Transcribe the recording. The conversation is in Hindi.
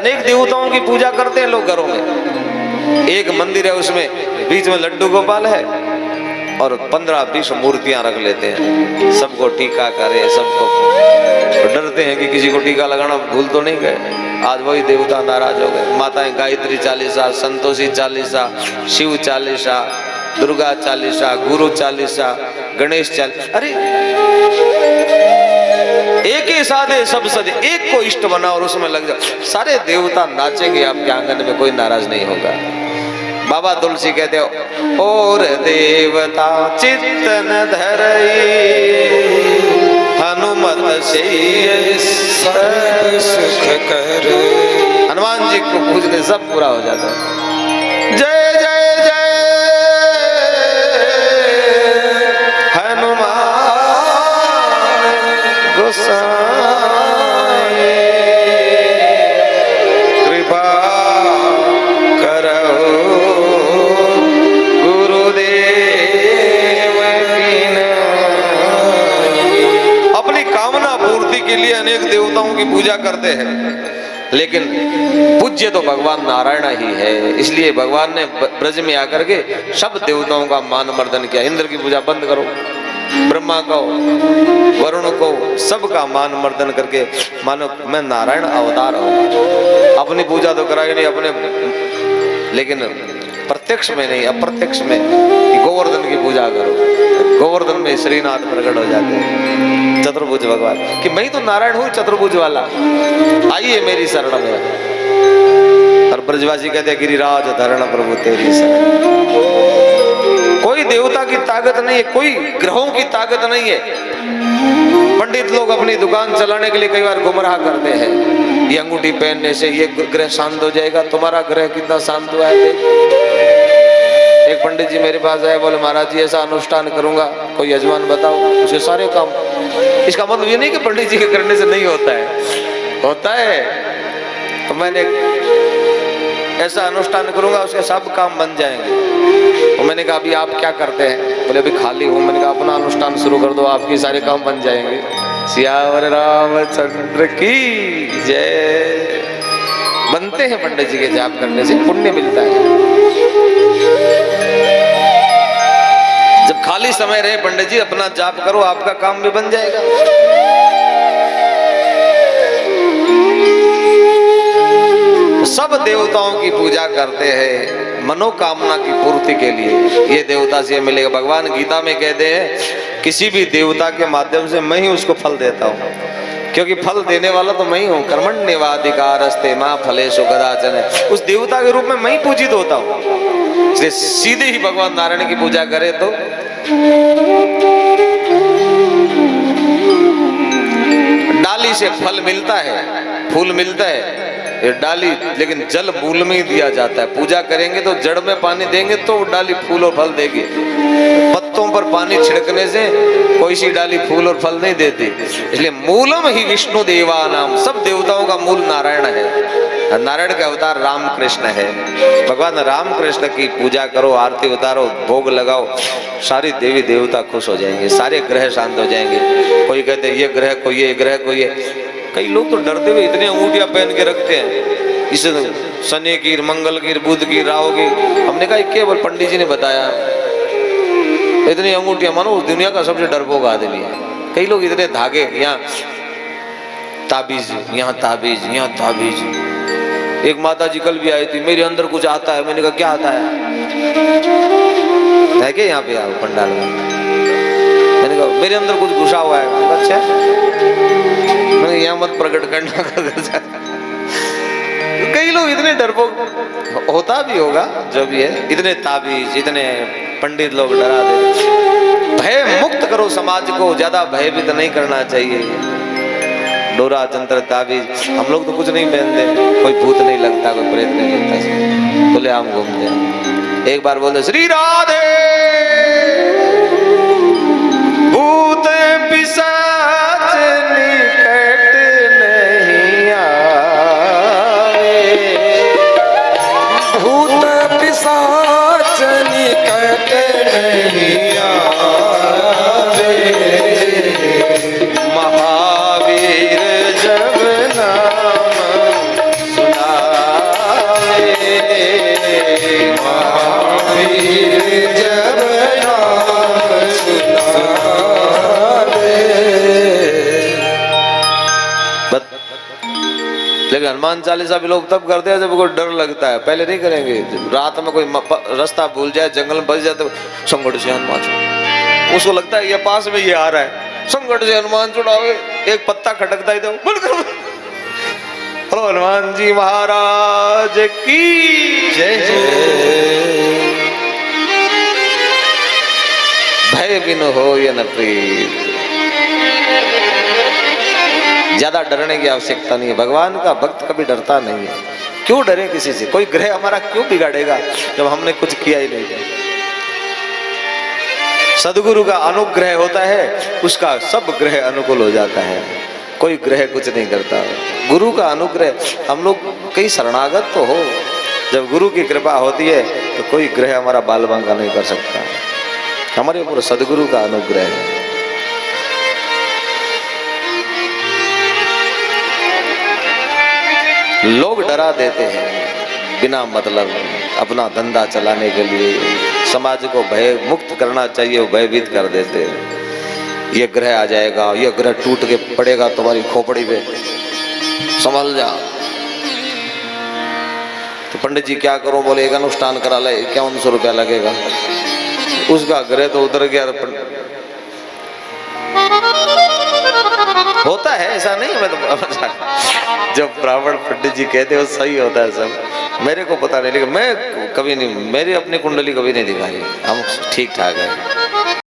अनेक देवताओं की पूजा करते हैं लोग घरों में। एक मंदिर है, उसमें बीच में लड्डू गोपाल है और 15-20 मूर्तियां रख लेते हैं, सबको टीका करे, सबको तो डरते हैं कि किसी को टीका लगाना भूल तो नहीं गए। आज वही देवता नाराज हो गए। माताएं गायत्री चालीसा, संतोषी चालीसा, शिव चालीसा, दुर्गा चालीसा, गुरु चालीसा, गणेश चालीसा, अरे एक ही साधे सब सदे, एक को इष्ट बना और उसमें लग जाओ। सारे देवता नाचेंगे आपके आंगन में, कोई नाराज नहीं होगा। बाबा तुलसी कहते हो, और देवता चित्तन धरई हनुमत से सब सुख कर। हनुमान जी को पूजने सब पूरा हो जाता है। जय जय जय हनुमान गोसाई, कृपा करो गुरुदेव की नाई। अपनी कामना पूर्ति के लिए अनेक देवताओं की पूजा करते हैं, लेकिन पूज्य तो भगवान नारायण ही है। इसलिए भगवान ने ब्रज में आकर के सब देवताओं का मान मर्दन किया। इंद्र की पूजा बंद करो, ब्रह्मा को, वरुण को, सबका मान मर्दन करके मानो मैं नारायण अवतार हूं। अपनी पूजा तो कराई नहीं अपने, लेकिन प्रत्यक्ष में नहीं, अप्रत्यक्ष में गोवर्धन की पूजा करो। गोवर्धन में श्रीनाथ प्रकट हो जाते हैं, चतुर्भुज भगवान कि मैं तो नारायण हूं चतुर्भुज वाला, आइए मेरी शरण में। और ब्रजवासी कहते हैं गिरिराज धरण प्रभु तेरी शरण। कोई देवता की ताकत नहीं है, कोई ग्रहों की ताकत नहीं है। पंडित लोग अपनी दुकान चलाने के लिए कई बार गुमराह करते हैं, ये अंगूठी पहनने से ये ग्रह शांत हो जाएगा। तुम्हारा ग्रह कितना शांत हुआ है देख। एक पंडित जी मेरे पास आए, बोले महाराज जी ऐसा अनुष्ठान करूंगा, कोई यजमान बताओ, उसके सारे काम। इसका मतलब ये नहीं कि पंडित जी के करने से नहीं होता है, होता है। तो मैंने ऐसा अनुष्ठान करूंगा उसके सब काम बन जाएंगे। तो मैंने कहा अभी आप क्या करते हैं? बोले अभी खाली हूँ। मैंने कहा अपना अनुष्ठान शुरू कर दो, आपके सारे काम बन जाएंगे। सियावर रामचंद्र की जय। बनते हैं पंडित जी के जाप करने से, पुण्य मिलता है। जब खाली समय रहे पंडित जी अपना जाप करो, आपका काम भी बन जाएगा। सब देवताओं की पूजा करते हैं मनोकामना की पूर्ति के लिए। ये देवता से मिलेगा। भगवान गीता में कहते हैं किसी भी देवता के माध्यम से मैं ही उसको फल देता हूँ, क्योंकि फल देने वाला तो मैं ही हूँ। कर्मण्येवाधिकारस्ते मां फलेषु कदाचन। उस देवता के रूप में मैं ही पूजित होता हूँ। इसलिए सीधे ही भगवान नारायण की पूजा करे तो डाली से फल मिलता है, फूल मिलता है, ये डाली, लेकिन जल मूल में ही दिया जाता है। पूजा करेंगे तो जड़ में पानी देंगे तो डाली फूल और फल देगी। पत्तों पर पानी छिड़कने से कोई सी डाली फूल और फल नहीं देती। इसलिए मूलम ही विष्णु देवा नाम। सब देवताओं का मूल नारायण है। नारायण का अवतार राम कृष्ण है। भगवान राम कृष्ण की पूजा करो, आरती उतारो, भोग लगाओ, सारी देवी देवता खुश हो जाएंगे, सारे ग्रह शांत हो जाएंगे। कोई कहते ये ग्रह कोई, ये ग्रह कोई है। कई लोग तो डरते हुए इतनी अंगूठियां पहन के रखते हैं, इस शनि की, मंगल की, बुध की, राहु की। हमने कहा केवल पंडित जी ने बताया इतनी अंगूठियां, मानो उस दुनिया का सबसे डरपोक आदमी है। कई लोग इतने धागे, यहाँ ताबीज, यहाँ ताबीज, यहाँ ताबीज। एक माता जी कल भी आई थी, मेरे अंदर कुछ आता है। मैंने कहा क्या आता है क्या? यहाँ पे आओ पंडाल में। मैंने कहा मेरे अंदर कुछ घुसा हुआ है। अच्छा, मैंने यहाँ मत प्रकट करना। कई लोग इतने डरपोक, होता भी होगा जो भी है, इतने ताबीज, इतने पंडित लोग डरा दे। भय मुक्त करो समाज को, ज्यादा भयभीत नहीं करना चाहिए। डोरा तंत्र ताबीज, हम लोग तो कुछ नहीं पहनते, कोई भूत नहीं लगता, कोई प्रेत नहीं लगता, खुले आम घूमते हैं। एक बार बोलते श्री राधे भूत पिशाच निकट नहीं आवे, भूत पिशाच निकट नहीं आवे, महावीर जब नाम सुना हनुमान चालीसा भी लोग तब करते हैं जब कोई डर लगता है, पहले नहीं करेंगे। रात में कोई रास्ता भूल जाए, जंगल में फंस जाए तो संकट से हनुमान छुड़ाओ, उसको लगता है ये पास में ये आ रहा है, संकट से हनुमान छुड़ाओ, एक पत्ता खटकता ही तो बोलो हनुमान जी महाराज की जय। भय बिन हो ये न प्रीत, ज्यादा डरने की आवश्यकता नहीं है। भगवान का भक्त कभी डरता नहीं है। क्यों डरे किसी से? कोई ग्रह हमारा क्यों बिगाड़ेगा जब हमने कुछ किया ही नहीं है। सदगुरु का अनुग्रह होता है, उसका सब ग्रह अनुकूल हो जाता है, कोई ग्रह कुछ नहीं करता। गुरु का अनुग्रह, हम लोग कहीं शरणागत तो हो, जब गुरु की कृपा होती है तो कोई ग्रह हमारा बाल बांका नहीं कर सकता। हमारे ऊपर सदगुरु का अनुग्रह है। लोग डरा देते हैं बिना मतलब, अपना धंधा चलाने के लिए, समाज को भय मुक्त करना चाहिए, वो भयभीत कर देते हैं। ये ग्रह आ जाएगा, ये ग्रह टूट के पड़ेगा तुम्हारी खोपड़ी पे, संभल जा। तो पंडित जी क्या करो? बोले एक अनुष्ठान करा ले, 5100 रुपया लगेगा। उसका ग्रह तो उधर गया। होता है ऐसा नहीं, मैं तो जब ब्राह्मण पंडित जी कहते हो सही होता है सब। मेरे को पता नहीं, लेकिन मैं कभी नहीं, मेरी अपनी कुंडली कभी नहीं दिखाई, हम ठीक ठाक है।